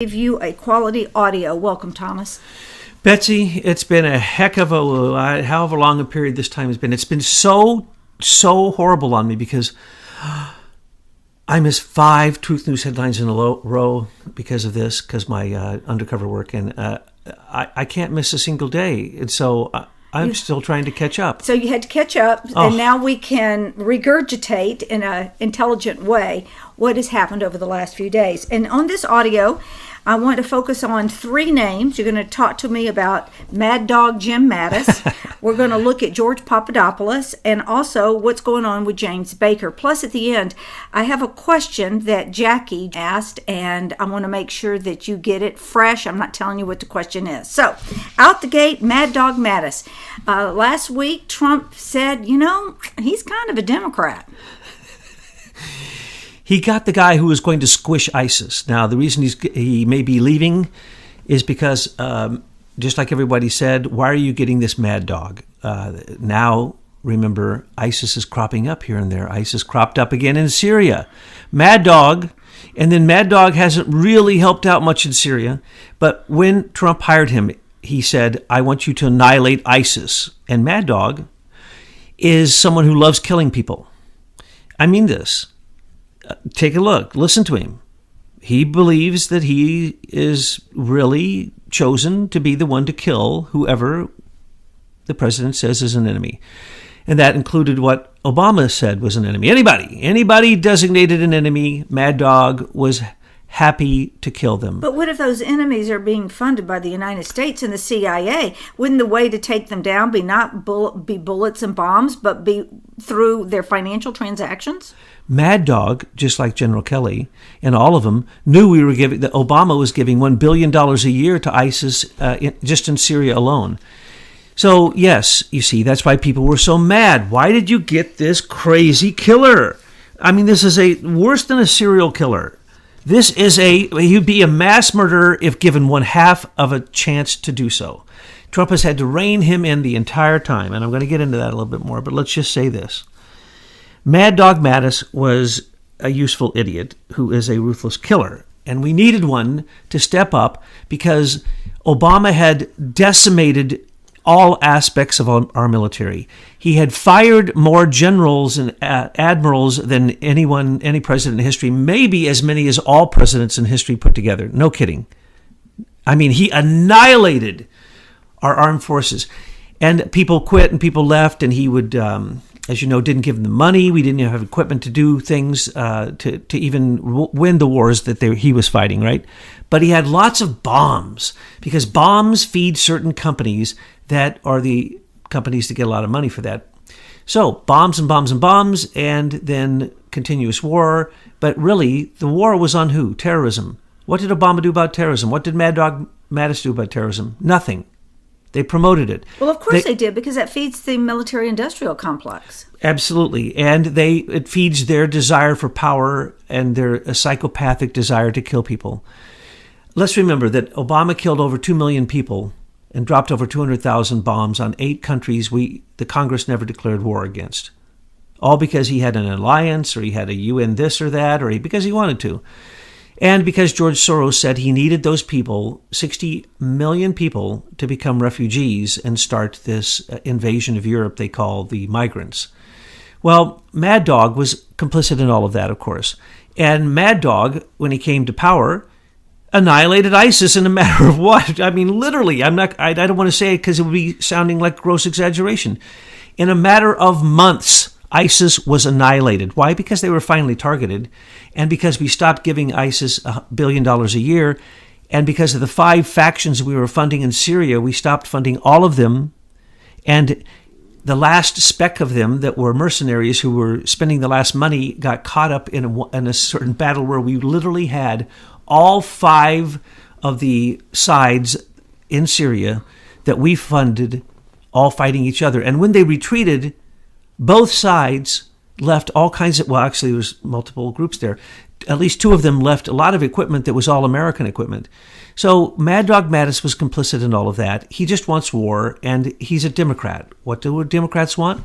Give you a quality audio. Welcome, Thomas. Betsy, it's been a heck of however long a period this time has been. It's been so horrible on me because I missed 5 Truth News headlines in a row because of this, because my undercover work, and I can't miss a single day. And so I'm still trying to catch up. So you had to catch up, and now we can regurgitate in an intelligent way what has happened over the last few days. And on this audio, I want to focus on 3 names. You're going to talk to me about Mad Dog Jim Mattis. We're going to look at George Papadopoulos and also what's going on with James Baker. Plus, at the end, I have a question that Jackie asked, and I want to make sure that you get it fresh. I'm not telling you what the question is. So, out the gate, Mad Dog Mattis. Last week, Trump said, he's kind of a Democrat. He got the guy who was going to squish ISIS. Now, the reason he may be leaving is because, just like everybody said, why are you getting this mad dog? Now, remember, ISIS is cropping up here and there. ISIS cropped up again in Syria. Mad Dog, and then Mad Dog hasn't really helped out much in Syria. But when Trump hired him, he said, I want you to annihilate ISIS. And Mad Dog is someone who loves killing people. I mean this. Take a look. Listen to him. He believes that he is really chosen to be the one to kill whoever the president says is an enemy. And that included what Obama said was an enemy. Anybody designated an enemy, Mad Dog was happy to kill them. But what if those enemies are being funded by the United States and the CIA? Wouldn't the way to take them down be not be bullets and bombs, but be through their financial transactions? Mad Dog, just like General Kelly and all of them, knew that Obama was giving $1 billion a year to ISIS just in Syria alone. So, yes, you see, that's why people were so mad. Why did you get this crazy killer? I mean, this is worse than a serial killer. He'd be a mass murderer if given 1/2 of a chance to do so. Trump has had to rein him in the entire time, and I'm going to get into that a little bit more, but let's just say this. Mad Dog Mattis was a useful idiot who is a ruthless killer, and we needed one to step up because Obama had decimated all aspects of our military. He had fired more generals and admirals than any president in history, maybe as many as all presidents in history put together. No kidding. I mean, he annihilated our armed forces. And people quit and people left, and he would, as you know, didn't give them the money. We didn't have equipment to do things to even win the wars that he was fighting, right? But he had lots of bombs, because bombs feed certain companies that are the companies that get a lot of money for that. So bombs and bombs and bombs, and then continuous war. But really, the war was on who? Terrorism. What did Obama do about terrorism? What did Mad Dog Mattis do about terrorism? Nothing. They promoted it. Well, of course they did, because that feeds the military-industrial complex. Absolutely. And it feeds their desire for power and their psychopathic desire to kill people. Let's remember that Obama killed over 2 million people and dropped over 200,000 bombs on 8 countries the Congress never declared war against. All because he had an alliance, or he had a UN this or that, or because he wanted to. And because George Soros said he needed those people, 60 million people, to become refugees and start this invasion of Europe they call the migrants. Well, Mad Dog was complicit in all of that, of course. And Mad Dog, when he came to power, annihilated ISIS in a matter of what? I mean, literally. I don't want to say it because it would be sounding like gross exaggeration. In a matter of months, ISIS was annihilated. Why? Because they were finally targeted, and because we stopped giving ISIS $1 billion a year, and because of the 5 factions we were funding in Syria, we stopped funding all of them, and the last speck of them that were mercenaries who were spending the last money got caught up in a certain battle where we literally had all 5 of the sides in Syria that we funded all fighting each other. And when they retreated, both sides left all kinds of, well, actually, there was multiple groups there. At least 2 of them left a lot of equipment that was all American equipment. So Mad Dog Mattis was complicit in all of that. He just wants war, and he's a Democrat. What do Democrats want?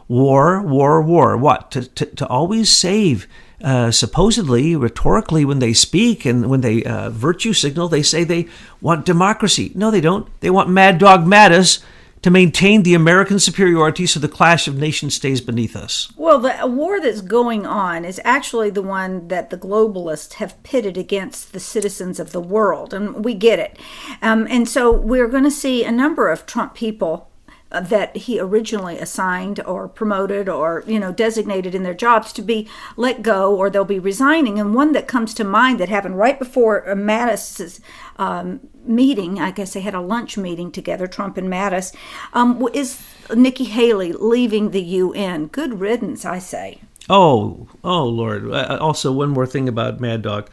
War, war, war. What? To always save supposedly, rhetorically, when they speak and when they virtue signal, they say they want democracy. No, they don't. They want Mad Dog Mattis to maintain the American superiority so the clash of nations stays beneath us. Well, the war that's going on is actually the one that the globalists have pitted against the citizens of the world, and we get it. And so we're going to see a number of Trump people that he originally assigned or promoted or, designated in their jobs to be let go, or they'll be resigning. And one that comes to mind that happened right before Mattis's meeting, I guess they had a lunch meeting together, Trump and Mattis, is Nikki Haley leaving the UN. Good riddance, I say. Oh, Lord. Also, one more thing about Mad Dog.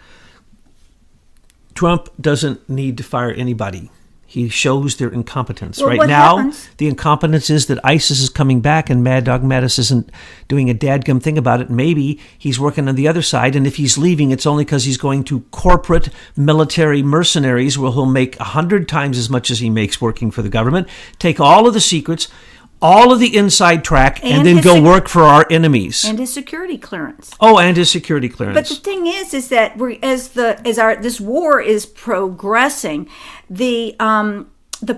Trump doesn't need to fire anybody. He shows their incompetence. Well, right what now, happens? The incompetence is that ISIS is coming back and Mad Dog Mattis isn't doing a dadgum thing about it. Maybe he's working on the other side, and if he's leaving, it's only because he's going to corporate military mercenaries where he'll make 100 times as much as he makes working for the government, take all of the secrets, all of the inside track, and then go work for our enemies. And his security clearance. Oh, and his security clearance. But the thing is that this war is progressing, the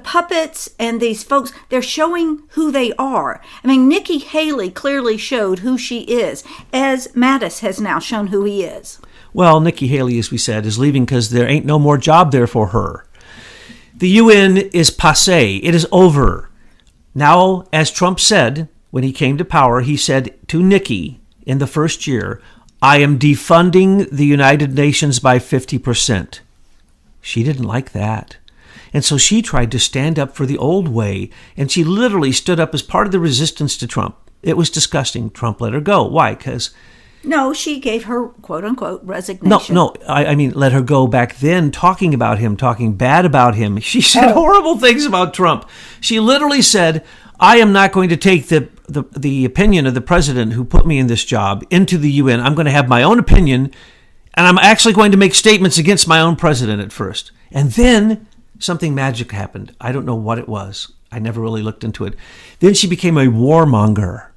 puppets and these folks, they're showing who they are. I mean, Nikki Haley clearly showed who she is, as Mattis has now shown who he is. Well, Nikki Haley, as we said, is leaving because there ain't no more job there for her. The UN is passé. It is over. Now, as Trump said when he came to power, he said to Nikki in the first year, I am defunding the United Nations by 50%. She didn't like that. And so she tried to stand up for the old way, and she literally stood up as part of the resistance to Trump. It was disgusting. Trump let her go. Why? Because... No, she gave her quote-unquote resignation. No, I mean, let her go back then, talking about him, talking bad about him. She said horrible things about Trump. She literally said, I am not going to take the opinion of the president who put me in this job into the UN. I'm going to have my own opinion, and I'm actually going to make statements against my own president at first. And then something magic happened. I don't know what it was. I never really looked into it. Then she became a warmonger.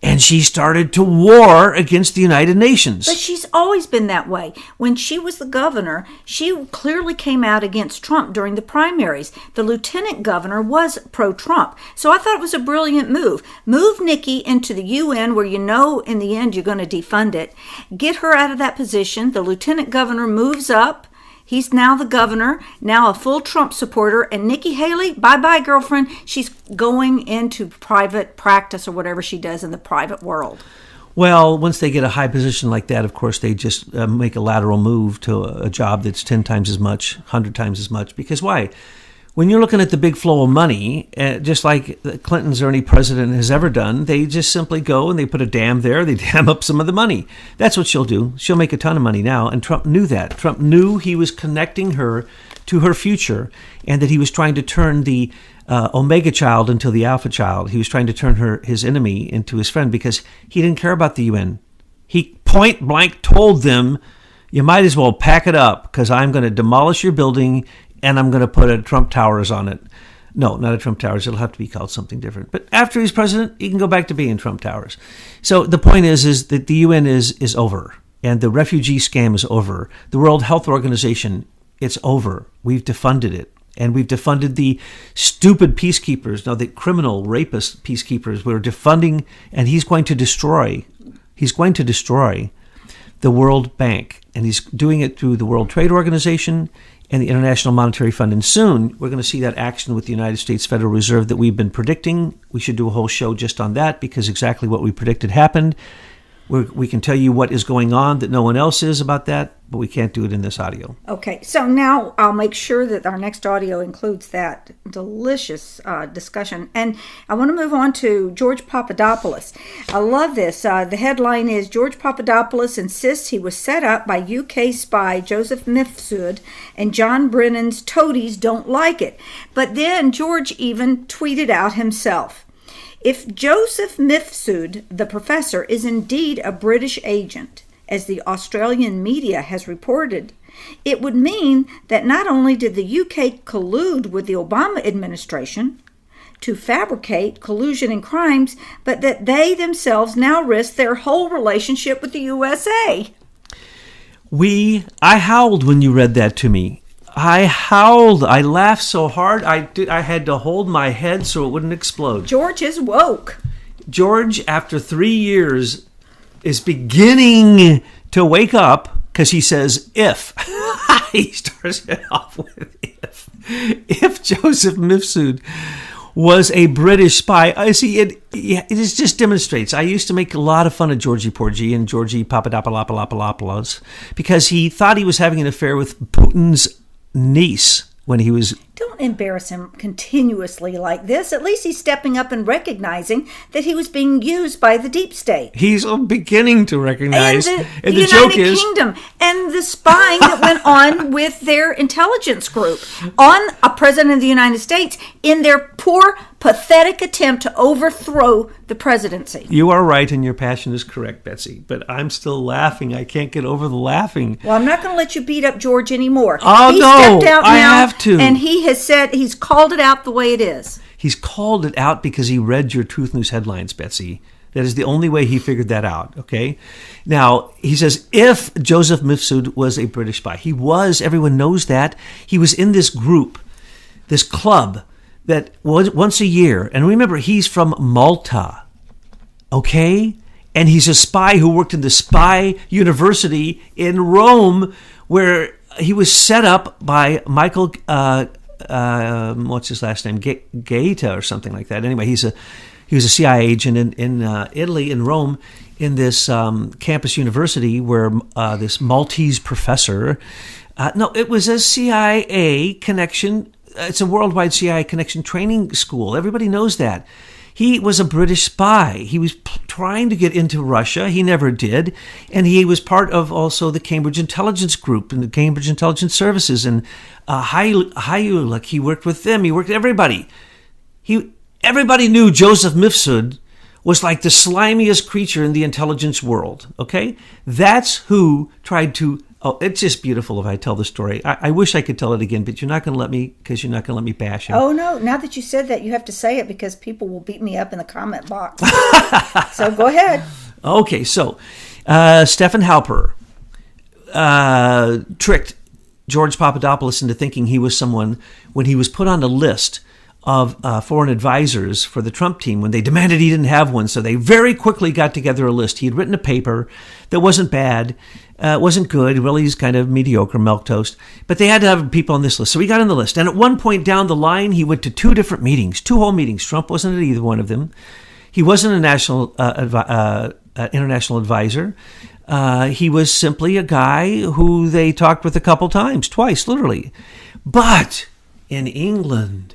And she started to war against the United Nations. But she's always been that way. When she was the governor, she clearly came out against Trump during the primaries. The lieutenant governor was pro-Trump. So I thought it was a brilliant move. Move Nikki into the UN where in the end you're going to defund it. Get her out of that position. The lieutenant governor moves up. He's now the governor, now a full Trump supporter. And Nikki Haley, bye-bye, girlfriend. She's going into private practice or whatever she does in the private world. Well, once they get a high position like that, of course, they just make a lateral move to a job that's 10 times as much, 100 times as much. Because why? When you're looking at the big flow of money, just like the Clintons or any president has ever done, they just simply go and they put a dam there, they dam up some of the money. That's what she'll do. She'll make a ton of money now, and Trump knew that. Trump knew he was connecting her to her future and that he was trying to turn the Omega child into the Alpha child. He was trying to turn his enemy into his friend because he didn't care about the UN. He point blank told them, you might as well pack it up because I'm going to demolish your building and I'm going to put a Trump Towers on it. No, not a Trump Towers. It'll have to be called something different. But after he's president, he can go back to being Trump Towers. So the point is that the UN is over, and the refugee scam is over. The World Health Organization, it's over. We've defunded it, and we've defunded the stupid peacekeepers. Now, the criminal rapist peacekeepers, we're defunding, and he's going to destroy the World Bank, and he's doing it through the World Trade Organization and the International Monetary Fund. And soon we're going to see that action with the United States Federal Reserve that we've been predicting. We should do a whole show just on that because exactly what we predicted happened. We can tell you what is going on that no one else is about that, but we can't do it in this audio. Okay, so now I'll make sure that our next audio includes that delicious discussion. And I want to move on to George Papadopoulos. I love this. The headline is, George Papadopoulos insists he was set up by UK spy Joseph Mifsud and John Brennan's toadies don't like it. But then George even tweeted out himself, if Joseph Mifsud, the professor, is indeed a British agent, as the Australian media has reported, it would mean that not only did the UK collude with the Obama administration to fabricate collusion and crimes, but that they themselves now risk their whole relationship with the USA. I howled when you read that to me. I howled. I laughed so hard I had to hold my head so it wouldn't explode. George is woke. George, after 3 years, is beginning to wake up because he says, if. He starts it off with if. If Joseph Mifsud was a British spy. I see it just demonstrates. I used to make a lot of fun of Georgie Porgy and Georgie Papadopoulos because he thought he was having an affair with Putin's niece when he was... Don't embarrass him continuously like this. At least he's stepping up and recognizing that he was being used by the deep state. He's beginning to recognize. And the United joke is, Kingdom and the spying that went on with their intelligence group on a president of the United States in their poor, pathetic attempt to overthrow the presidency. You are right, and your passion is correct, Betsy. But I'm still laughing. I can't get over the laughing. Well, I'm not going to let you beat up George anymore. Oh, he no, stepped out I now, have to. And he has said he's called it out the way it is. He's called it out because he read your Truth News headlines, Betsy. That is the only way he figured that out, okay? Now, he says, if Joseph Mifsud was a British spy, he was, everyone knows that. He was in this group, this club, that was once a year. And remember, he's from Malta, okay? And he's a spy who worked in the spy university in Rome, where he was set up by Michael, what's his last name? Gaeta or something like that. Anyway, he was a CIA agent in Italy, in Rome, in this campus university where this Maltese professor, no, it was a CIA connection. It's a worldwide CIA connection training school. Everybody knows that. He was a British spy. He was trying to get into Russia. He never did. And he was part of also the Cambridge Intelligence Group and the Cambridge Intelligence Services. And Hayuluk, he worked with them. He worked with everybody. Everybody knew Joseph Mifsud was like the slimiest creature in the intelligence world. Okay? That's who tried to... Oh, it's just beautiful if I tell the story. I wish I could tell it again, but you're not going to let me because you're not going to let me bash him. Oh, no. Now that you said that, you have to say it because people will beat me up in the comment box. So go ahead. Okay, so Stefan Halper tricked George Papadopoulos into thinking he was someone when he was put on the list of foreign advisors for the Trump team when they demanded he didn't have one. So they very quickly got together a list. He had written a paper that wasn't bad, wasn't good, really is kind of mediocre, milquetoast. But they had to have people on this list. So he got on the list. And at one point down the line, he went to two different meetings, two whole meetings. Trump wasn't at either one of them. He wasn't a national, international advisor. He was simply a guy who they talked with a couple times, twice, literally. But in England,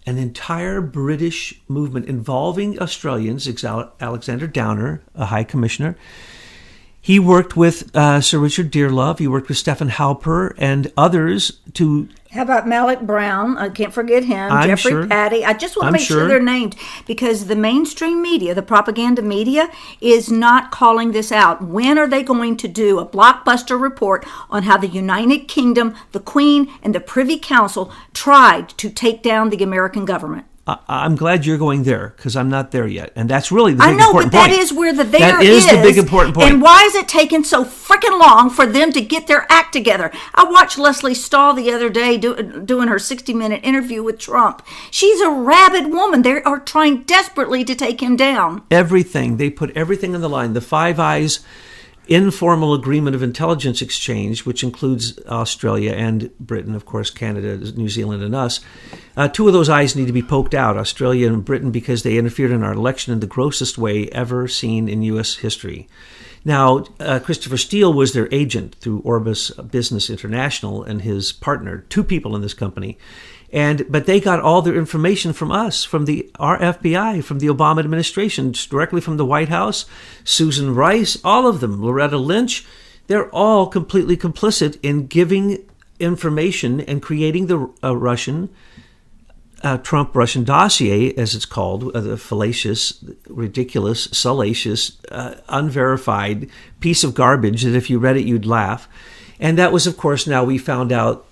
an entire British movement involving Australians, Alexander Downer, a high commissioner. He worked with Sir Richard Dearlove. He worked with Stefan Halper and others to... How about Malik Brown? I can't forget him. Jeffrey Patty. I just want to make sure they're named because the mainstream media, the propaganda media, is not calling this out. When are they going to do a blockbuster report on how the United Kingdom, the Queen, and the Privy Council tried to take down the American government? I'm glad you're going there because I'm not there yet. And that's really the big important point. I know, but that is where the there is. That is the big important point. And why is it taking so freaking long for them to get their act together? I watched Leslie Stahl the other day doing her 60-minute interview with Trump. She's a rabid woman. They are trying desperately to take him down. Everything. They put everything on the line. The Five Eyes informal agreement of intelligence exchange, which includes Australia and Britain, of course, Canada, New Zealand, and us. Two of those eyes need to be poked out, Australia and Britain, because they interfered in our election in the grossest way ever seen in U.S. history. Now, Christopher Steele was their agent through Orbis Business International and his partner, two people in this company. But they got all their information from us, from our FBI, from the Obama administration, directly from the White House, Susan Rice, all of them, Loretta Lynch. They're all completely complicit in giving information and creating the Trump-Russian dossier, as it's called, the fallacious, ridiculous, salacious, unverified piece of garbage that if you read it, you'd laugh. And that was, of course, now we found out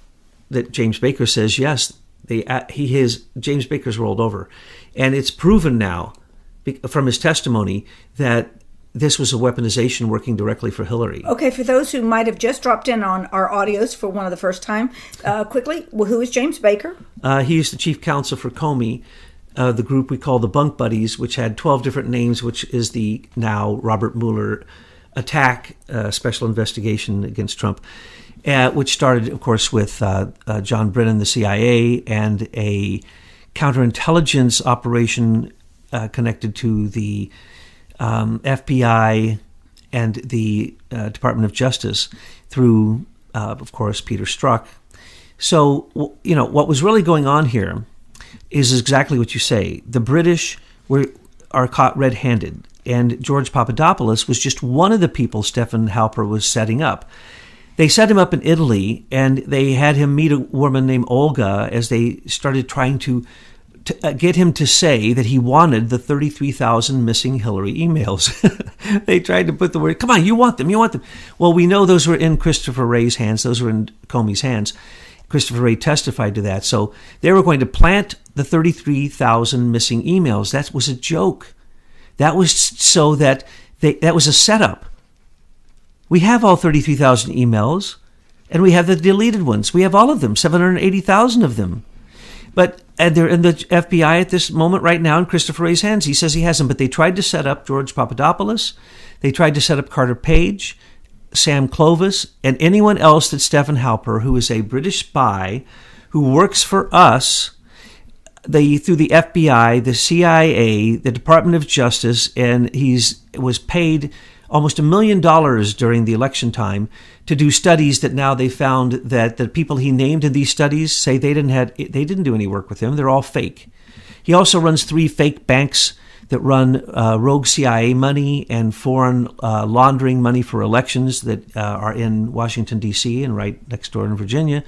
that James Baker says, yes, James Baker's rolled over, and it's proven now from his testimony that this was a weaponization working directly for Hillary. Okay, for those who might have just dropped in on our audios for one of the first time, quickly, who is James Baker? He's the chief counsel for Comey, the group we call the Bunk Buddies, which had 12 different names, which is the now Robert Mueller attack special investigation against Trump, which started, of course, with John Brennan, the CIA, and a counterintelligence operation connected to the FBI and the Department of Justice through, of course, Peter Strzok. So, what was really going on here is exactly what you say. The British are caught red-handed, and George Papadopoulos was just one of the people Stephen Halper was setting up. They set him up in Italy, and they had him meet a woman named Olga as they started trying to get him to say that he wanted the 33,000 missing Hillary emails. They tried to put the word, come on, you want them. Well, we know those were in Christopher Wray's hands. Those were in Comey's hands. Christopher Wray testified to that. So they were going to plant the 33,000 missing emails. That was a joke. That was so that that was a setup. We have all 33,000 emails, and we have the deleted ones. We have all of them, 780,000 of them. And they're in the FBI at this moment right now in Christopher Wray's hands. He says he has them, but they tried to set up George Papadopoulos. They tried to set up Carter Page, Sam Clovis, and anyone else that Stephen Halper, who is a British spy who works for us, through the FBI, the CIA, the Department of Justice, and was paid almost $1 million during the election time to do studies that now they found that the people he named in these studies say they didn't do any work with him. They're all fake. He also runs 3 fake banks that run rogue CIA money and foreign laundering money for elections that are in Washington, D.C. and right next door in Virginia.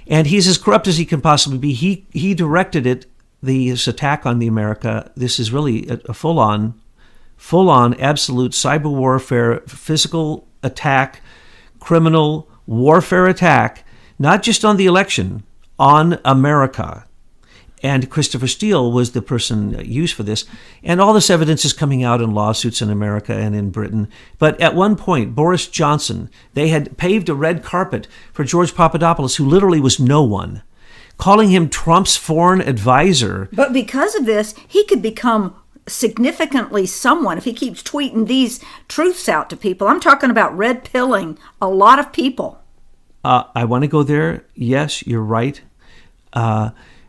And he's as corrupt as he can possibly be. He directed it, this attack on the America. This is really a full-on absolute cyber warfare, physical attack, criminal warfare attack, not just on the election, on America. And Christopher Steele was the person used for this. And all this evidence is coming out in lawsuits in America and in Britain. But at one point, Boris Johnson, they had paved a red carpet for George Papadopoulos, who literally was no one, calling him Trump's foreign advisor. But because of this, he could become significantly someone if he keeps tweeting these truths out to people. I'm talking about red pilling a lot of people. I want to go there. Yes, you're right.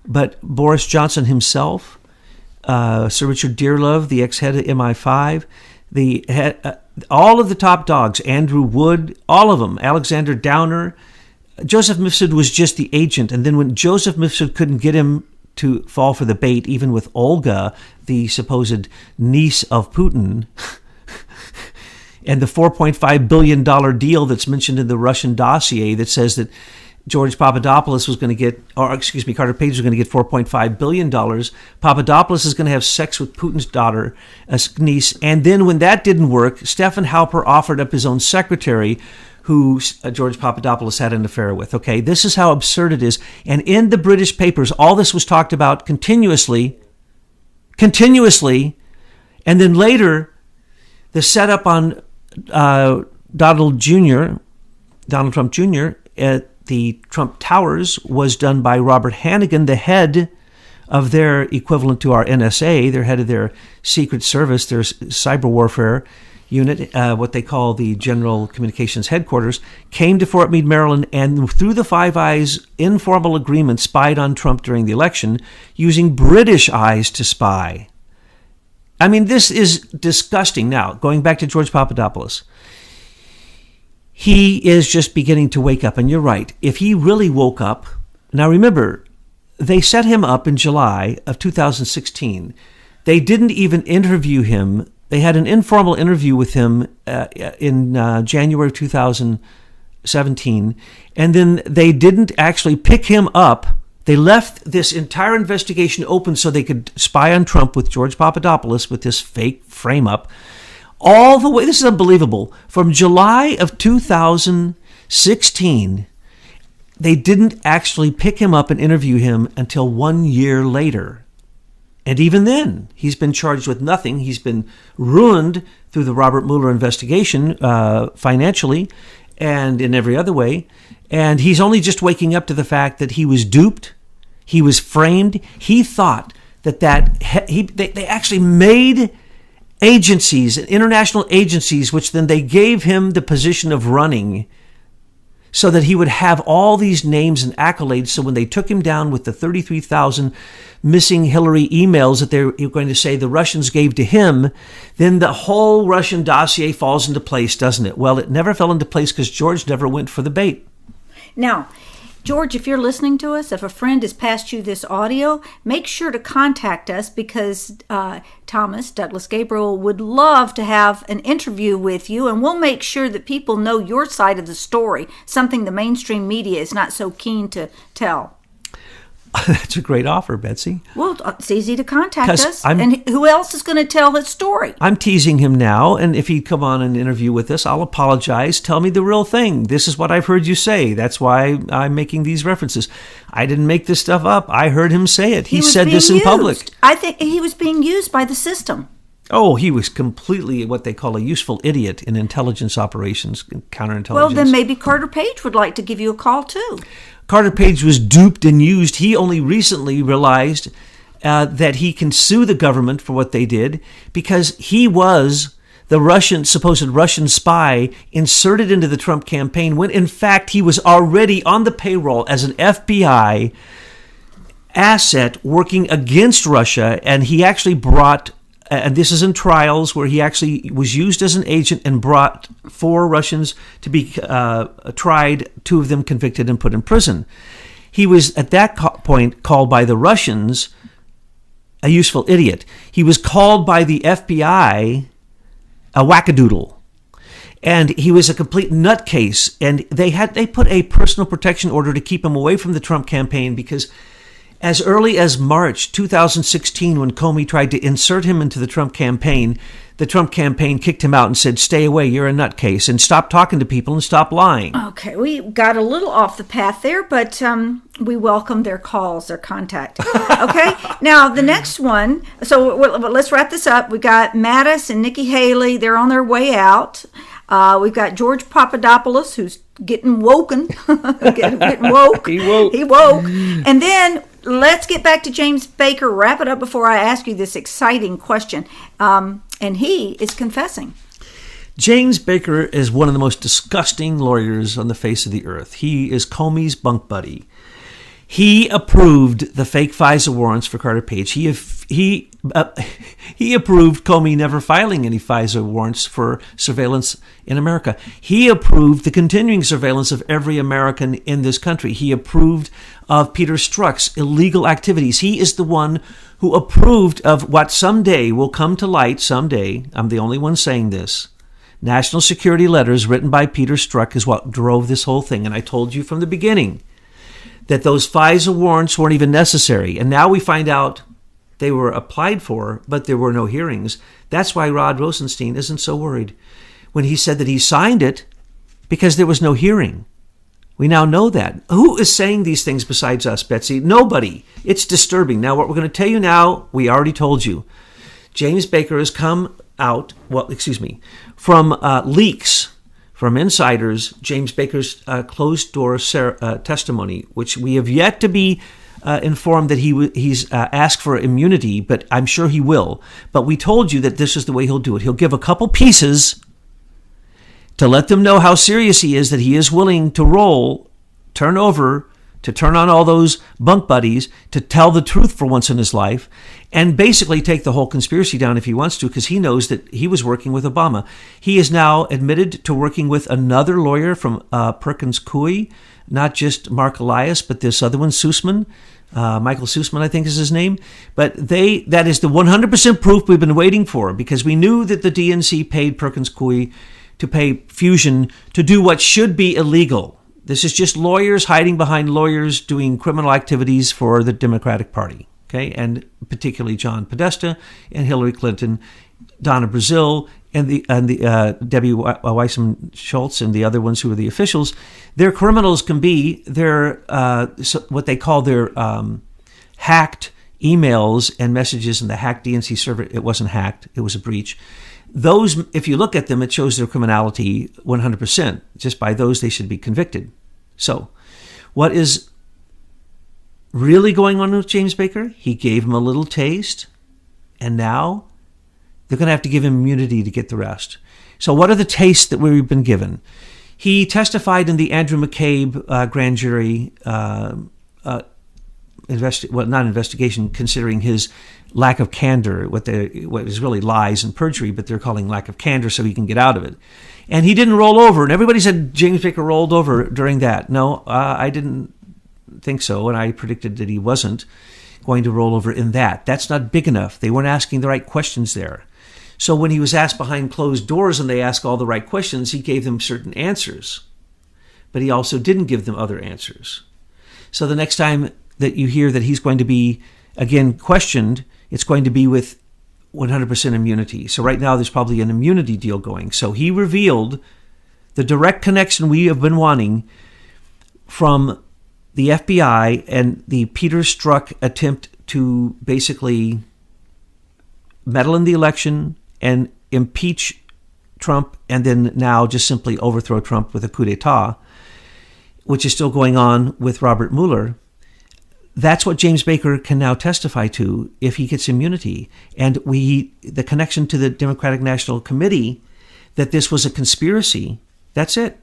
But Boris Johnson himself, Sir Richard Dearlove, the ex-head of MI5, all of the top dogs, Andrew Wood, all of them, Alexander Downer. Joseph Mifsud was just the agent. And then when Joseph Mifsud couldn't get him to fall for the bait, even with Olga, the supposed niece of Putin, and the $4.5 billion deal that's mentioned in the Russian dossier that says that George Papadopoulos was going to get, Carter Page was going to get $4.5 billion. Papadopoulos is going to have sex with Putin's daughter, niece. And then when that didn't work, Stephen Halper offered up his own secretary, who George Papadopoulos had an affair with. Okay, this is how absurd it is. And in the British papers, all this was talked about continuously. And then later, the setup on Donald Trump Jr. at the Trump Towers was done by Robert Hannigan, the head of their equivalent to our NSA, their head of their Secret Service, their cyber warfare unit, what they call the General Communications Headquarters, came to Fort Meade, Maryland, and through the Five Eyes informal agreement spied on Trump during the election, using British eyes to spy. I mean, this is disgusting. Now, going back to George Papadopoulos, he is just beginning to wake up, and you're right. If he really woke up, now remember, they set him up in July of 2016. They didn't even interview him. They had an informal interview with him in January of 2017, and then they didn't actually pick him up. They left this entire investigation open so they could spy on Trump with George Papadopoulos with this fake frame-up. All the way, this is unbelievable, from July of 2016 they didn't actually pick him up and interview him until 1 year later. And even then, he's been charged with nothing. He's been ruined through the Robert Mueller investigation financially and in every other way. And he's only just waking up to the fact that he was duped. He was framed. He thought they actually made agencies, international agencies, which then they gave him the position of running so that he would have all these names and accolades. So when they took him down with the 33,000 missing Hillary emails that they were going to say the Russians gave to him, then the whole Russian dossier falls into place, doesn't it? Well, it never fell into place because George never went for the bait. Now, George, if you're listening to us, if a friend has passed you this audio, make sure to contact us because Douglas Gabriel would love to have an interview with you, and we'll make sure that people know your side of the story, something the mainstream media is not so keen to tell. That's a great offer, Betsy. Well, it's easy to contact us. I'm- And who else is going to tell his story? I'm teasing him now, and if he'd come on an interview with us, I'll apologize. Tell me the real thing. This is what I've heard you say. That's why I'm making these references. I didn't make this stuff up. I heard him say it. He was said this in being public. used. I think he was being used by the system. Oh, he was completely what they call a useful idiot in intelligence operations, counterintelligence. Well, then maybe Carter Page would like to give you a call, too. Carter Page was duped and used. He only recently realized that he can sue the government for what they did because he was the supposed Russian spy inserted into the Trump campaign when, in fact, he was already on the payroll as an FBI asset working against Russia. And he actually brought, and this is in trials where he actually was used as an agent and brought 4 Russians to be tried, 2 of them convicted and put in prison. He was at that point called by the Russians a useful idiot. He was called by the FBI a wackadoodle. And he was a complete nutcase. And they put a personal protection order to keep him away from the Trump campaign because as early as March 2016, when Comey tried to insert him into the Trump campaign kicked him out and said, stay away, you're a nutcase, and stop talking to people and stop lying. Okay, we got a little off the path there, but we welcome their calls, their contact. Okay, now the next one, so let's wrap this up. We got Mattis and Nikki Haley, they're on their way out. We've got George Papadopoulos, who's getting woken, getting woke. He woke. And then let's get back to James Baker, wrap it up before I ask you this exciting question. And he is confessing. James Baker is one of the most disgusting lawyers on the face of the earth. He is Comey's bunk buddy. He approved the fake FISA warrants for Carter Page. He approved Comey never filing any FISA warrants for surveillance in America. He approved the continuing surveillance of every American in this country. He approved of Peter Strzok's illegal activities. He is the one who approved of what someday will come to light someday. I'm the only one saying this. National security letters written by Peter Strzok is what drove this whole thing. And I told you from the beginning that those FISA warrants weren't even necessary. And now we find out they were applied for, but there were no hearings. That's why Rod Rosenstein isn't so worried when he said that he signed it because there was no hearing. We now know that. Who is saying these things besides us, Betsy? Nobody. It's disturbing. Now, what we're going to tell you now, we already told you. James Baker has come out, from leaks from insiders, James Baker's closed-door testimony, which we have yet to be informed that he's asked for immunity, but I'm sure he will. But we told you that this is the way he'll do it. He'll give a couple pieces to let them know how serious he is, that he is willing to turn on all those bunk buddies, to tell the truth for once in his life, and basically take the whole conspiracy down if he wants to, because he knows that he was working with Obama. He is now admitted to working with another lawyer from Perkins Coie, not just Mark Elias, but this other one, Sussman. Michael Sussman, I think is his name. But that is the 100% proof we've been waiting for, because we knew that the DNC paid Perkins Coie to pay Fusion to do what should be illegal. This is just lawyers hiding behind lawyers doing criminal activities for the Democratic Party, okay? And particularly John Podesta and Hillary Clinton, Donna Brazile, and the Debbie Weissman Schultz and the other ones who are the officials, their criminals can be their what they call their hacked emails and messages in the hacked DNC server. It wasn't hacked; it was a breach. Those, if you look at them, it shows their criminality 100%. Just by those, they should be convicted. So, what is really going on with James Baker? He gave him a little taste, and now they're going to have to give him immunity to get the rest. So what are the tastes that we've been given? He testified in the Andrew McCabe grand jury, not investigation, considering his lack of candor, what is really lies and perjury, but they're calling lack of candor so he can get out of it. And he didn't roll over. And everybody said James Baker rolled over during that. No, I didn't think so, and I predicted that he wasn't going to roll over in that. That's not big enough. They weren't asking the right questions there. So when he was asked behind closed doors and they asked all the right questions, he gave them certain answers. But he also didn't give them other answers. So the next time that you hear that he's going to be, again, questioned, it's going to be with 100% immunity. So right now there's probably an immunity deal going. So he revealed the direct connection we have been wanting from the FBI and the Peter Strzok attempt to basically meddle in the election and impeach Trump, and then now just simply overthrow Trump with a coup d'etat, which is still going on with Robert Mueller. That's what James Baker can now testify to if he gets immunity. And the connection to the Democratic National Committee, that this was a conspiracy, that's it.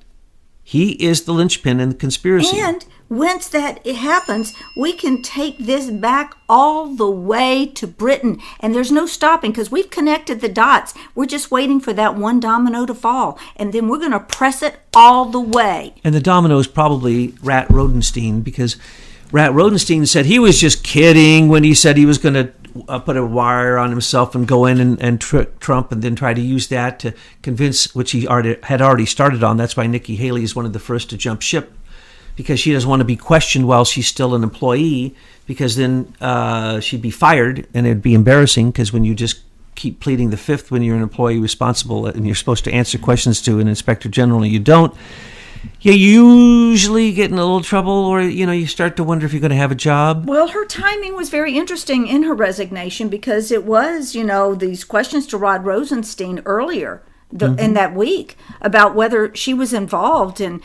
He is the linchpin in the conspiracy. And once that it happens, we can take this back all the way to Britain. And there's no stopping because we've connected the dots. We're just waiting for that one domino to fall. And then we're going to press it all the way. And the domino is probably Rat Rodenstein, because Rat Rodenstein said he was just kidding when he said he was going to put a wire on himself and go in and trick Trump and then try to use that to convince, which he had already started on. That's why Nikki Haley is one of the first to jump ship, because she doesn't want to be questioned while she's still an employee, because then she'd be fired, and it'd be embarrassing, because when you just keep pleading the fifth when you're an employee responsible and you're supposed to answer questions to an inspector general and you don't, you usually get in a little trouble, or you start to wonder if you're going to have a job. Well, her timing was very interesting in her resignation, because it was, these questions to Rod Rosenstein earlier in that week about whether she was involved in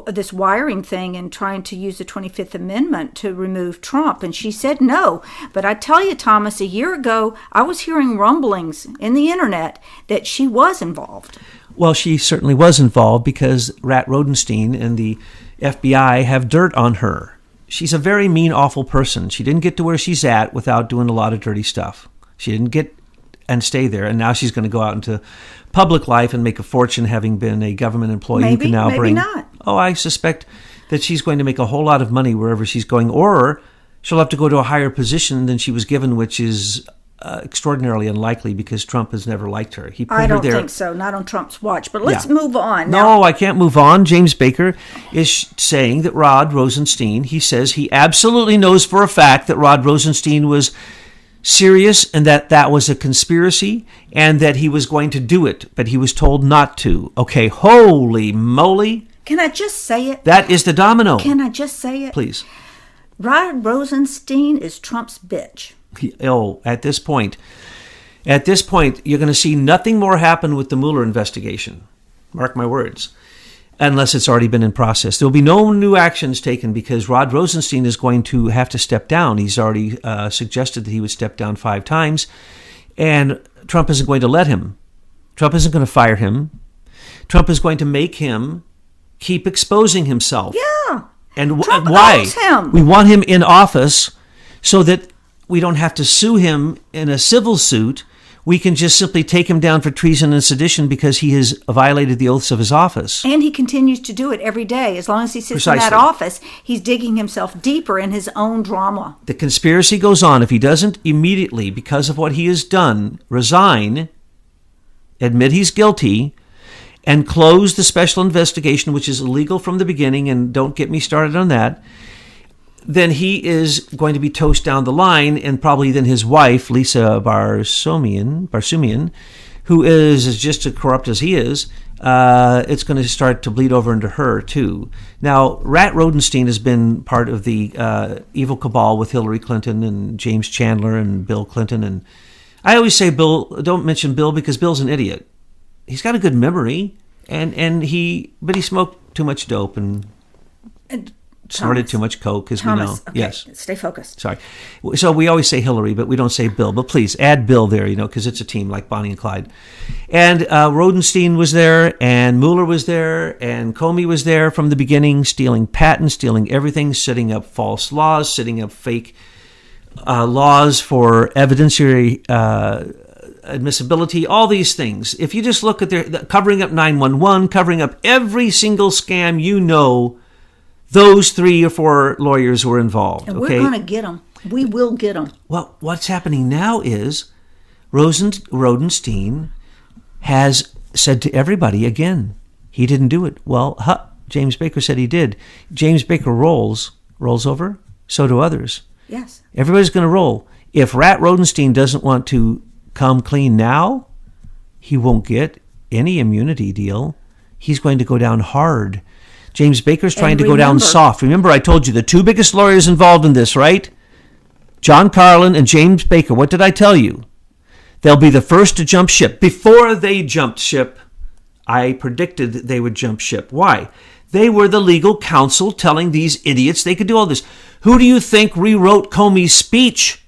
this wiring thing and trying to use the 25th Amendment to remove Trump. And she said no. But I tell you, Thomas, a year ago, I was hearing rumblings in the internet that she was involved. Well, she certainly was involved, because Rat Rodenstein and the FBI have dirt on her. She's a very mean, awful person. She didn't get to where she's at without doing a lot of dirty stuff. She didn't get and stay there, and now she's going to go out into public life and make a fortune, having been a government employee who can now bring... not. Oh, I suspect that she's going to make a whole lot of money wherever she's going, or she'll have to go to a higher position than she was given, which is extraordinarily unlikely, because Trump has never liked her. He put I her don't there. think so. Not on Trump's watch. But let's move on. No, I can't move on. James Baker is saying that Rod Rosenstein, he says he absolutely knows for a fact that Rod Rosenstein was serious and that was a conspiracy and that he was going to do it, but he was told not to. Okay, holy moly. Can I just say it? That is the domino. Can I just say it? Please. Rod Rosenstein is Trump's bitch. Oh, at this point, you're going to see nothing more happen with the Mueller investigation. Mark my words. Unless it's already been in process. There will be no new actions taken, because Rod Rosenstein is going to have to step down. He's already suggested that he would step down 5 times, and Trump isn't going to let him. Trump isn't going to fire him. Trump is going to make him keep exposing himself. Yeah. And Trump why? owns him. We want him in office so that we don't have to sue him in a civil suit. We can just simply take him down for treason and sedition because he has violated the oaths of his office. And he continues to do it every day. As long as he sits in that office, he's digging himself deeper in his own drama. The conspiracy goes on. If he doesn't immediately, because of what he has done, resign, admit he's guilty, and close the special investigation, which is illegal from the beginning, and don't get me started on that, then he is going to be toast down the line, and probably then his wife, Lisa Barsumian, who is as just as corrupt as he is, it's going to start to bleed over into her too. Now, Rat Rodenstein has been part of the evil cabal with Hillary Clinton and James Chandler and Bill Clinton. And I always say don't mention Bill because Bill's an idiot. He's got a good memory, but he smoked too much dope and snorted too much coke, as we know. Okay, yes. Stay focused. Sorry. So we always say Hillary, but we don't say Bill. But please add Bill there, because it's a team like Bonnie and Clyde. And Rodenstein was there, and Mueller was there, and Comey was there from the beginning, stealing patents, stealing everything, setting up false laws, setting up fake laws for evidentiary admissibility, all these things. If you just look at their covering up 911, covering up every single scam, those 3 or 4 lawyers were involved. And we're going to get them. We will get them. Well, what's happening now is Rodenstein has said to everybody again, he didn't do it. Well, James Baker said he did. James Baker rolls over, so do others. Yes. Everybody's going to roll. If Rat Rodenstein doesn't want to come clean now, he won't get any immunity deal. He's going to go down hard. James Baker's trying to go down soft. Remember, I told you the 2 biggest lawyers involved in this, right? John Carlin and James Baker. What did I tell you? They'll be the first to jump ship. Before they jumped ship, I predicted that they would jump ship. Why? They were the legal counsel telling these idiots they could do all this. Who do you think rewrote Comey's speech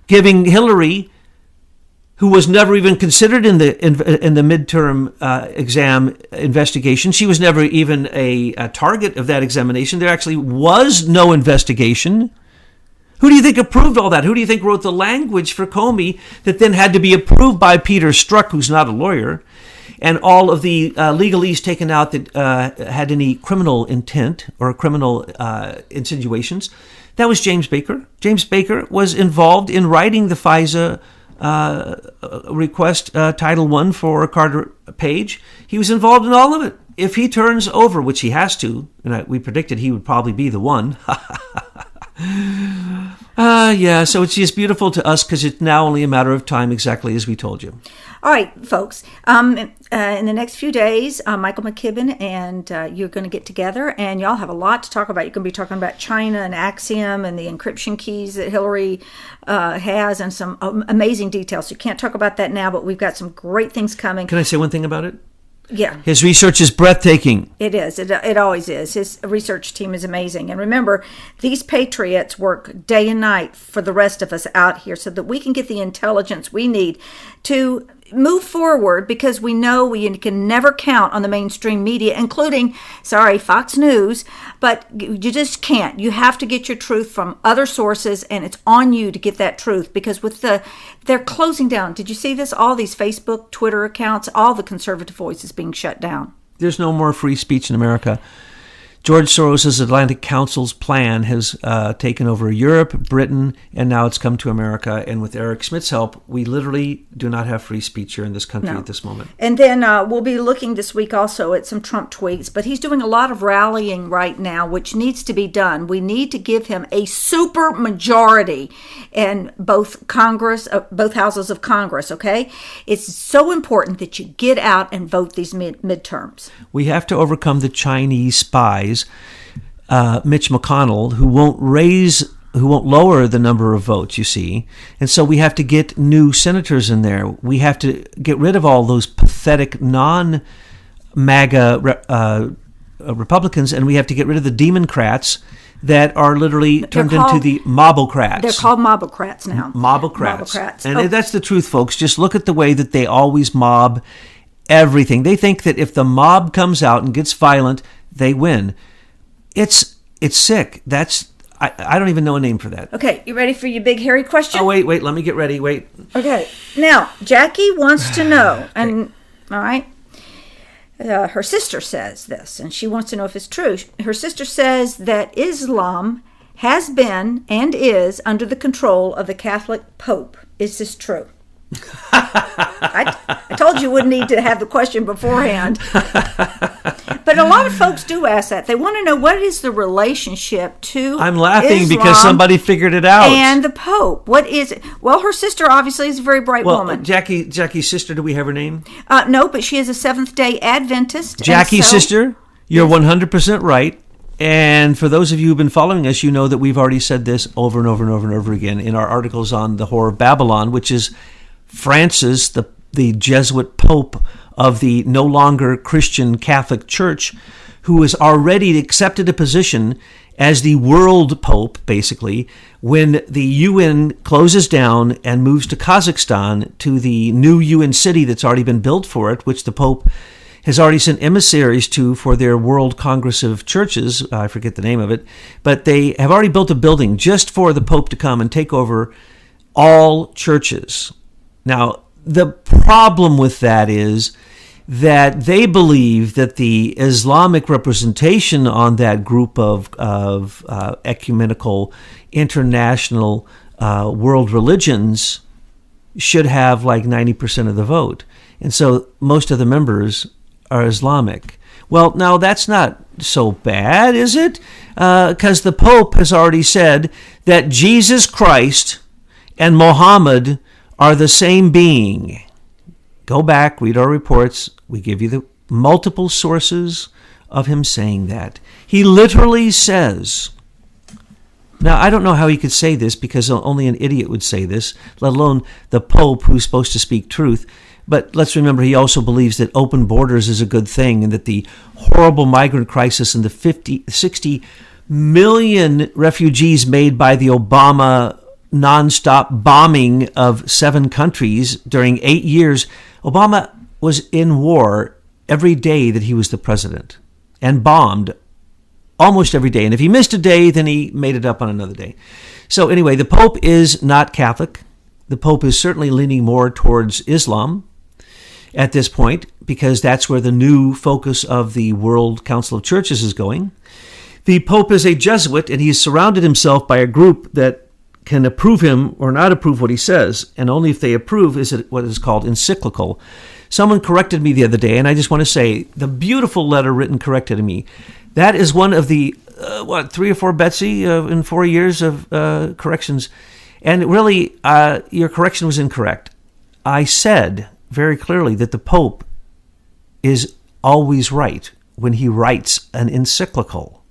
giving Hillary, who was never even considered in the midterm exam investigation? She was never even a target of that examination. There actually was no investigation. Who do you think approved all that? Who do you think wrote the language for Comey that then had to be approved by Peter Strzok, who's not a lawyer, and all of the legalese taken out that had any criminal intent or criminal insinuations? That was James Baker. James Baker was involved in writing the FISA request Title I for Carter Page. He was involved in all of it. If he turns over, which he has to, and we predicted he would probably be the one. So it's just beautiful to us because it's now only a matter of time, exactly as we told you. All right, folks. In the next few days, Michael McKibben and you're going to get together, and y'all have a lot to talk about. You're going to be talking about China and Axiom and the encryption keys that Hillary has, and some amazing details. You can't talk about that now, but we've got some great things coming. Can I say one thing about it? Yeah. His research is breathtaking. It is. It always is. His research team is amazing. And remember, these patriots work day and night for the rest of us out here so that we can get the intelligence we need to move forward, because we know we can never count on the mainstream media, including, Fox News, but you just can't. You have to get your truth from other sources, and it's on you to get that truth, because they're closing down. Did you see this? All these Facebook, Twitter accounts, all the conservative voices being shut down. There's no more free speech in America. George Soros' Atlantic Council's plan has taken over Europe, Britain, and now it's come to America. And with Eric Schmidt's help, we literally do not have free speech here in this country at this moment. And then we'll be looking this week also at some Trump tweets, but he's doing a lot of rallying right now, which needs to be done. We need to give him a super majority in both Congress, both houses of Congress, okay? It's so important that you get out and vote these midterms. We have to overcome the Chinese spies, Mitch McConnell, who won't lower the number of votes, you see. And so we have to get new senators in there. We have to get rid of all those pathetic non-MAGA Republicans, and we have to get rid of the Democrats that are literally turned into the mobocrats. They're called mobocrats now. Mobocrats. And that's the truth, folks. Just look at the way that they always mob everything. They think that if the mob comes out and gets violent, they win. It's sick. I don't even know a name for that. Okay, you ready for your big hairy question? Oh, wait, let me get ready. Wait. Okay, now, Jackie wants to know, and all right, her sister says this, and she wants to know if it's true. Her sister says that Islam has been and is under the control of the Catholic Pope. Is this true? I told you wouldn't need to have the question beforehand. But a lot of folks do ask that. They want to know what is the relationship to I'm laughing Islam because somebody figured it out. and the Pope. What is it? Well, her sister obviously is a very bright woman. Jackie's sister, do we have her name? No, but she is a Seventh-day Adventist. Jackie's sister, you're 100% right. And for those of you who've been following us, you know that we've already said this over and over and over and over again in our articles on the Whore of Babylon, which is Francis, the Jesuit Pope of the no longer Christian Catholic Church, who has already accepted a position as the world pope, basically, when the UN closes down and moves to Kazakhstan, to the new UN city that's already been built for it, which the Pope has already sent emissaries to for their World Congress of Churches. I forget the name of it. But they have already built a building just for the Pope to come and take over all churches. Now, the problem with that is that they believe that the Islamic representation on that group of ecumenical international world religions should have like 90% of the vote. And so most of the members are Islamic. Well, now that's not so bad, is it? Because the Pope has already said that Jesus Christ and Muhammad are the same being. Go back, read our reports. We give you the multiple sources of him saying that. He literally says, now I don't know how he could say this because only an idiot would say this, let alone the Pope who's supposed to speak truth. But let's remember he also believes that open borders is a good thing and that the horrible migrant crisis and the 60 million refugees made by the Obama nonstop bombing of 7 countries during 8 years. Obama was in war every day that he was the president and bombed almost every day. And if he missed a day, then he made it up on another day. So anyway, the Pope is not Catholic. The Pope is certainly leaning more towards Islam at this point because that's where the new focus of the World Council of Churches is going. The Pope is a Jesuit, and he's surrounded himself by a group that can approve him or not approve what he says, and only if they approve is it what is called encyclical. Someone corrected me the other day, and I just want to say the beautiful letter written corrected me. That is one of the, 3 or 4, Betsy, in 4 years of corrections. And really, your correction was incorrect. I said very clearly that the Pope is always right when he writes an encyclical.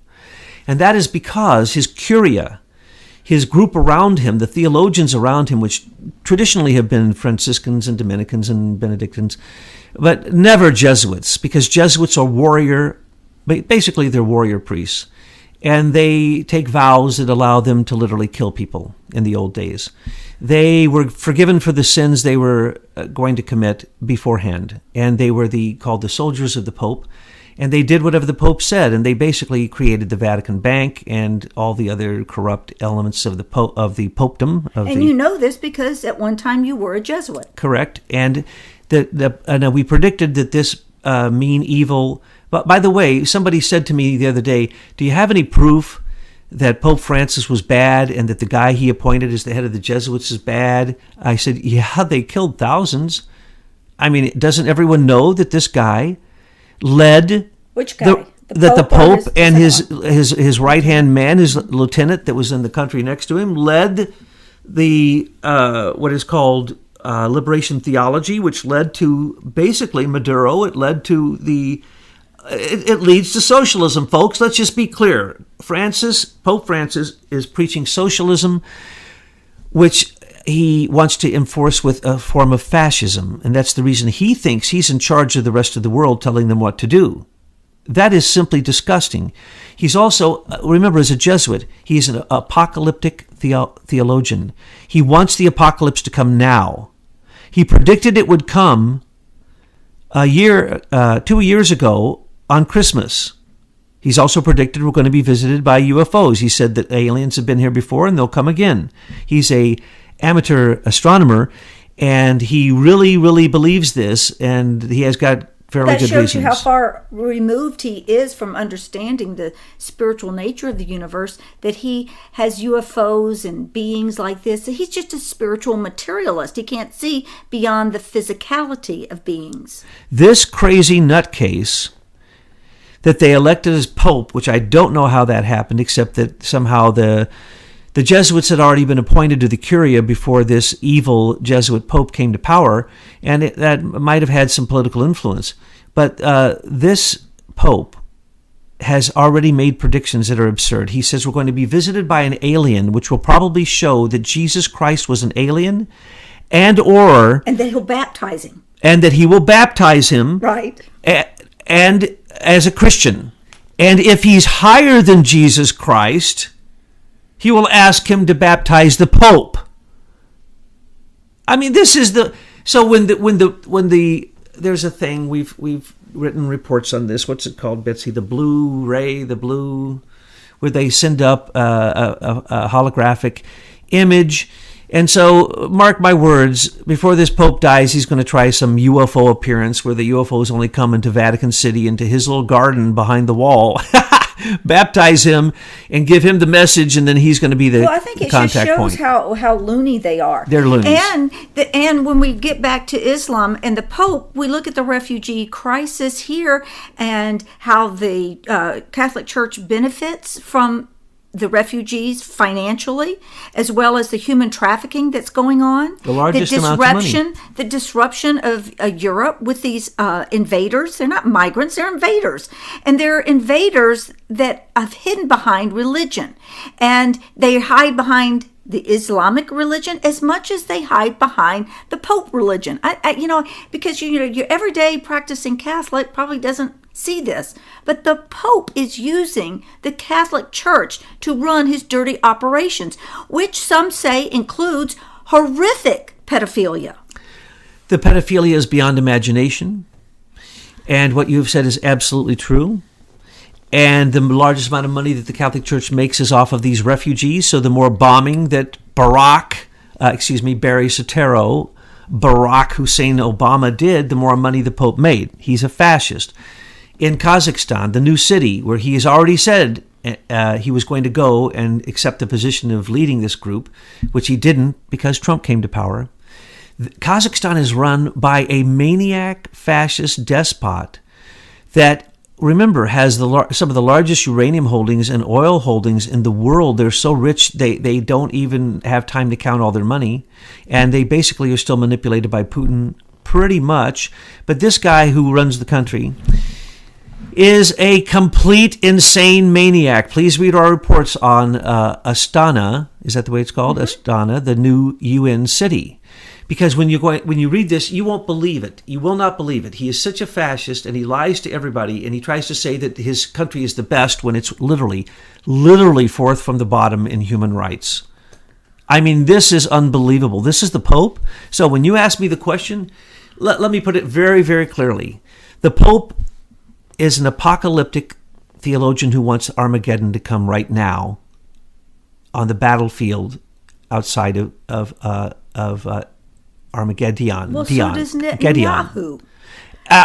And that is because his curia, his group around him, the theologians around him, which traditionally have been Franciscans and Dominicans and Benedictines, but never Jesuits, because Jesuits are basically they're warrior priests. And they take vows that allow them to literally kill people in the old days. They were forgiven for the sins they were going to commit beforehand. And they were called the soldiers of the Pope. And they did whatever the Pope said, and they basically created the Vatican Bank and all the other corrupt elements of the popedom. You know this because at one time you were a Jesuit. Correct. And we predicted that this mean evil. But by the way, somebody said to me the other day, "Do you have any proof that Pope Francis was bad and that the guy he appointed as the head of the Jesuits is bad?" I said, "Yeah, they killed thousands. I mean, doesn't everyone know that this guy led which guy? The Pope and his right-hand man, his lieutenant that was in the country next to him, led the what is called liberation theology, which led to basically Maduro. It led to it leads to socialism, folks. Let's just be clear. Pope Francis is preaching socialism, which he wants to enforce with a form of fascism. And that's the reason he thinks he's in charge of the rest of the world, telling them what to do. That is simply disgusting. He's also, remember, as a Jesuit, he's an apocalyptic theologian. He wants the apocalypse to come now. He predicted it would come 2 years ago on Christmas. He's also predicted we're going to be visited by UFOs. He said that aliens have been here before and they'll come again. He's a amateur astronomer, and he really, really believes this, and he has got fairly That good shows you how reasons. far removed he is from understanding the spiritual nature of the universe, that he has UFOs and beings like this. He's just a spiritual materialist. He can't see beyond the physicality of beings. This crazy nutcase that they elected as Pope, which I don't know how that happened, except that somehow the Jesuits had already been appointed to the Curia before this evil Jesuit Pope came to power, and that might have had some political influence. But this Pope has already made predictions that are absurd. He says we're going to be visited by an alien, which will probably show that Jesus Christ was an alien, and that he'll baptize him. And that he will baptize him. Right. And as a Christian. And if he's higher than Jesus Christ, he will ask him to baptize the Pope. I mean, this is the so when there's a thing we've written reports on this. What's it called, Betsy? The blue ray, where they send up a holographic image. And so, mark my words, before this Pope dies, he's going to try some UFO appearance where the UFOs only come into Vatican City, into his little garden behind the wall, baptize him, and give him the message, and then he's going to be the Well, I think it just shows how loony they are. They're loonies. And when we get back to Islam and the Pope, we look at the refugee crisis here and how the Catholic Church benefits from the refugees financially, as well as the human trafficking that's going on. The largest amount of money. The disruption of Europe with these invaders. They're not migrants, they're invaders. And they're invaders that have hidden behind religion. And they hide behind the Islamic religion as much as they hide behind the Pope religion. Because your everyday practicing Catholic probably doesn't see this, but the Pope is using the Catholic Church to run his dirty operations, which some say includes horrific pedophilia. The pedophilia is beyond imagination, and what you've said is absolutely true. And the largest amount of money that the Catholic Church makes is off of these refugees. So the more bombing that Barry Soetoro, Barack Hussein Obama did, the more money the Pope made. He's a fascist. In Kazakhstan, the new city, where he has already said he was going to go and accept the position of leading this group, which he didn't because Trump came to power. Kazakhstan is run by a maniac fascist despot that, remember, has some of the largest uranium holdings and oil holdings in the world. They're so rich they don't even have time to count all their money, and they basically are still manipulated by Putin pretty much. But this guy who runs the country is a complete insane maniac. Please read our reports on Astana. Is that the way it's called? Mm-hmm. Astana, the new UN city. Because when you read this, you won't believe it. You will not believe it. He is such a fascist, and he lies to everybody, and he tries to say that his country is the best when it's literally fourth from the bottom in human rights. I mean, this is unbelievable. This is the Pope. So when you ask me the question, let me put it very, very clearly. The Pope is an apocalyptic theologian who wants Armageddon to come right now on the battlefield outside of Armageddon. Well, so does Netanyahu.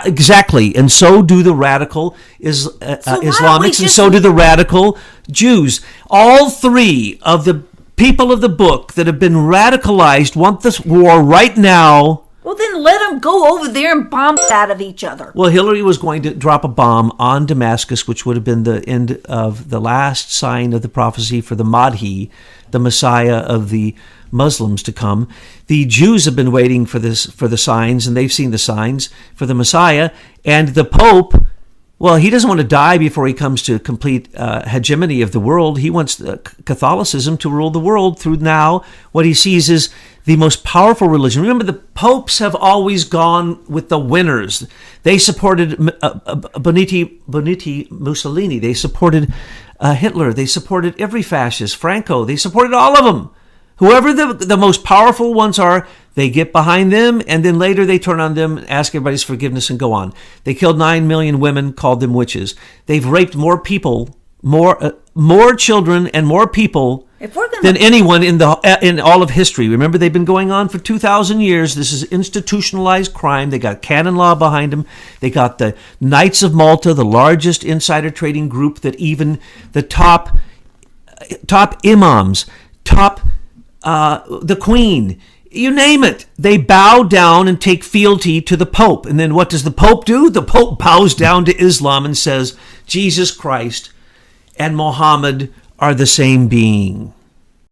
Exactly, and so do the radical Islamics, and so do the radical Jews. All three of the people of the book that have been radicalized want this war right now. Well, then let them go over there and bomb out of each other. Well, Hillary was going to drop a bomb on Damascus, which would have been the end of the last sign of the prophecy for the Mahdi, the Messiah of the Muslims to come. The Jews have been waiting for the signs, and they've seen the signs for the Messiah. And the Pope, well, he doesn't want to die before he comes to complete hegemony of the world. He wants Catholicism to rule the world through now what he sees as the most powerful religion. Remember, the popes have always gone with the winners. They supported Benito Mussolini. They supported Hitler. They supported every fascist, Franco. They supported all of them. Whoever the most powerful ones are, they get behind them, and then later they turn on them, ask everybody's forgiveness, and go on. They killed 9 million women, called them witches. They've raped more people, more children, and more people If we're than anyone in all of history. Remember, they've been going on for 2,000 years. This is institutionalized crime. They got canon law behind them. They got the Knights of Malta, the largest insider trading group that even the top imams, the Queen, you name it, they bow down and take fealty to the Pope. And then what does the Pope do? The Pope bows down to Islam and says, Jesus Christ and Muhammad are the same being.